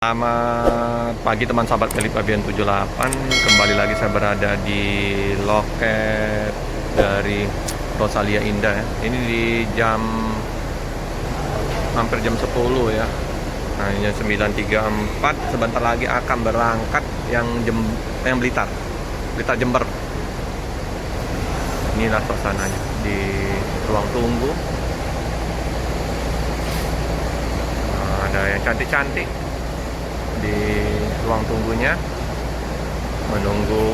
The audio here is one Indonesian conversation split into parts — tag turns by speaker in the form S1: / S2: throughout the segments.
S1: Selamat pagi teman sahabat Kelip Abian 78. Kembali lagi saya berada di loket dari Rosalia Indah ya. Ini di jam hampir jam 10 ya. Nah, ini jam 9.34. Sebentar lagi akan berangkat yang Blitar Jember. Inilah suasananya di ruang tunggu. Nah, ada yang cantik-cantik di ruang tunggunya menunggu.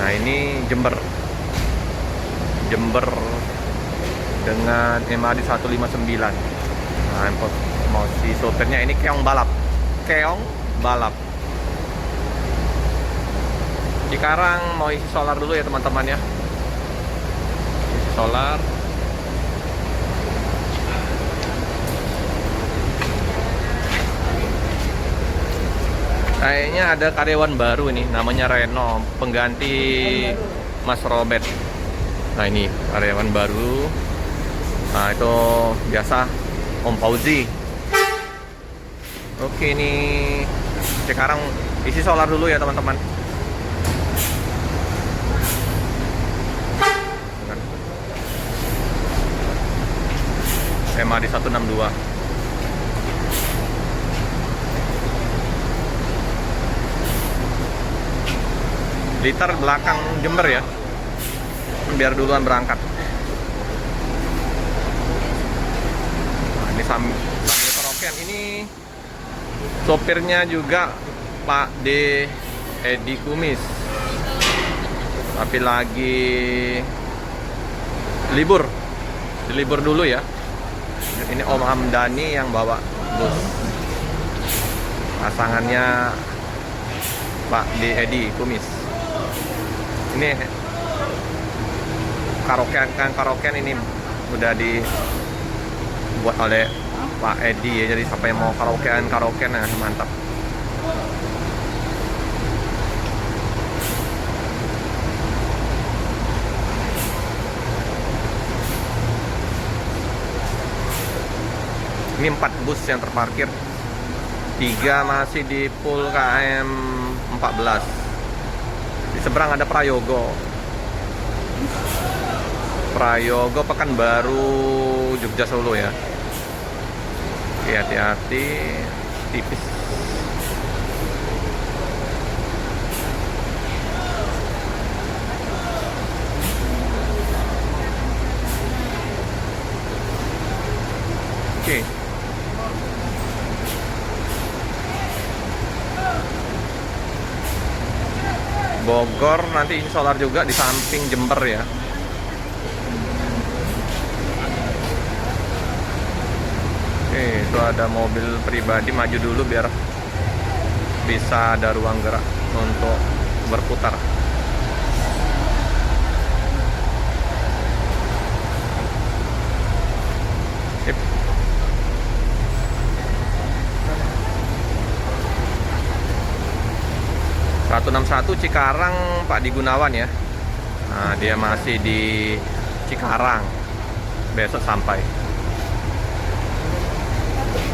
S1: Nah, ini Jember dengan MAD 159. Nah, si sopirnya ini keong balap. Sekarang mau isi solar dulu ya teman-teman ya. Isi solar. Kayaknya ada karyawan baru nih, namanya Reno, pengganti Mas Robert. Nah, ini karyawan baru. Nah, itu biasa Om Fauzi. Oke, ini sekarang isi solar dulu ya teman-teman. MAD 162. Blitar belakang Jember ya, biar duluan berangkat. Nah, ini sambil keroken. Ini sopirnya juga Pak D. Edi Kumis, tapi lagi libur dulu ya. Ini Om Hamdani yang bawa bus, pasangannya Pak D. Edi Kumis. Ini karaokean ini udah dibuat oleh Pak Edi ya, jadi siapa yang mau karaokean nah, mantap. Ini 4 bus yang terparkir, 3 masih di pool KM 14. Di seberang ada Prayogo Pekanbaru Jogja Solo ya. Oke, hati-hati, tipis. Oke. Bogor nanti isi solar juga di samping Jember ya. Oke, itu ada mobil pribadi, maju dulu biar bisa ada ruang gerak untuk berputar. Sip. 161 Cikarang Pak Di Gunawan ya. Nah, dia masih di Cikarang, besok sampai.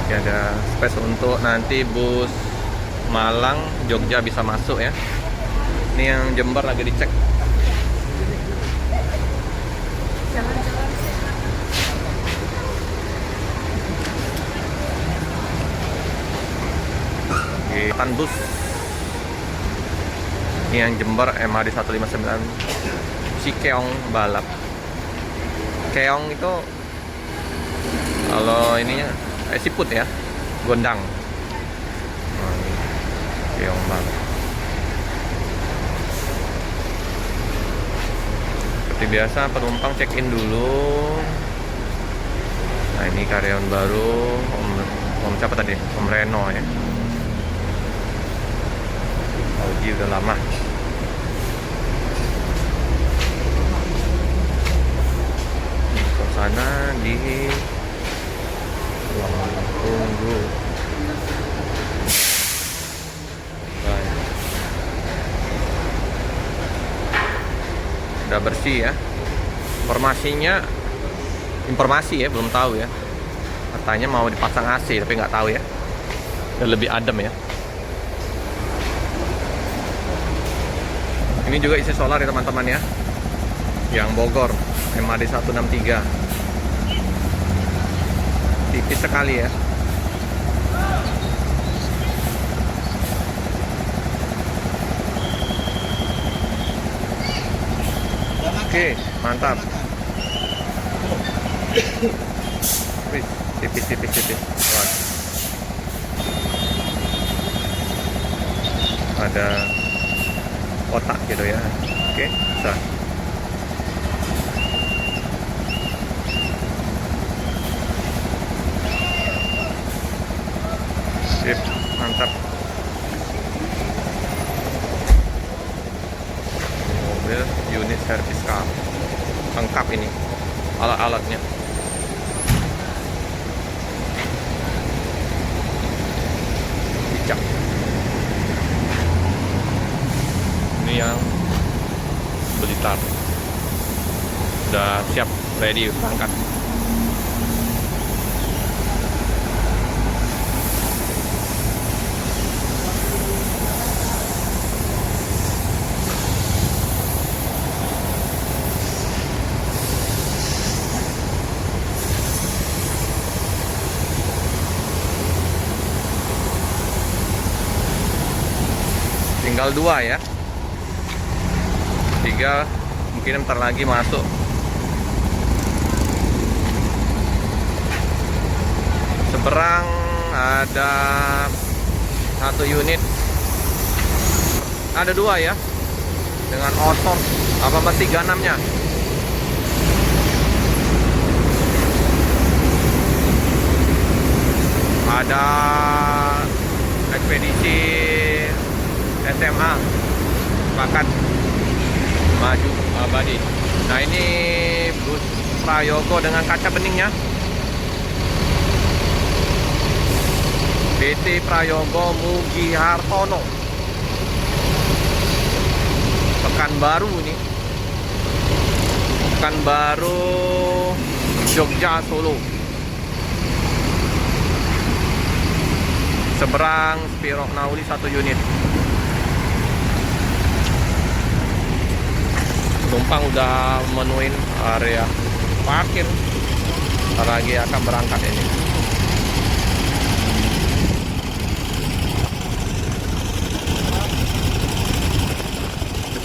S1: Oke, ada space untuk nanti bus Malang Jogja bisa masuk ya. Ini yang Jember lagi dicek. Oke, bus ini yang Jember MAD 159 si keong balap. Keong itu kalau ininya siput ya, gondang. Nah, ini keong balap. Seperti biasa penumpang check in dulu. Nah, ini karyawan baru Om siapa tadi? Om Reno ya. Fauzi udah lama. Sana di ruang tunggu. Udah bersih ya. Informasinya informasi ya, belum tahu ya. Katanya mau dipasang AC tapi nggak tahu ya. Dan lebih adem ya. Ini juga isi solar ya teman-teman ya. Yang Bogor MAD 163. Tipis sekali ya. Oke, mantap. Wih, tipis. Wah. Ada kotak gitu ya. Oke, bisa. Sip, mantap. Mobil unit servis car. Lengkap ini alat-alatnya. Bijak. Ini yang Blitar. Udah siap, ready berangkat. Tinggal 2 ya. 3 mungkin ntar lagi masuk. Seberang ada 1 unit. Ada 2 ya. Dengan otor apa masih 36-nya. Ada ekspedisi SMA sepakat maju abadi. Nah ini bus Prayogo dengan kaca beningnya. PT Prayogo Mugi Hartono, Pekanbaru nih. Pekanbaru Jogja Solo. Seberang Spiro Nauli 1 unit. Penumpang udah memenuhi area parkir. Ntar lagi akan berangkat ini.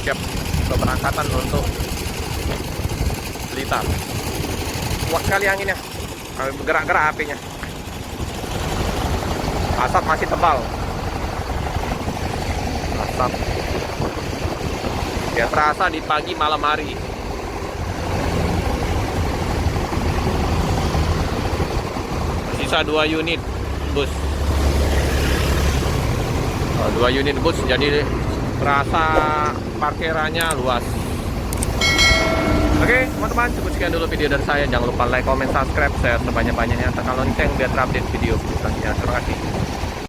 S1: Siap keberangkatan untuk Blitar. Kuat sekali anginnya, bergerak-gerak apinya. Asap masih tebal. Asap ya terasa di pagi malam hari. Sisa 2 unit bus. 2 unit bus, jadi terasa parkirannya luas. Oke teman-teman, cukup sekian dulu video dari saya. Jangan lupa like, comment, subscribe, share sebanyak-banyaknya tekan lonceng biar terupdate video selanjutnya. Terima kasih.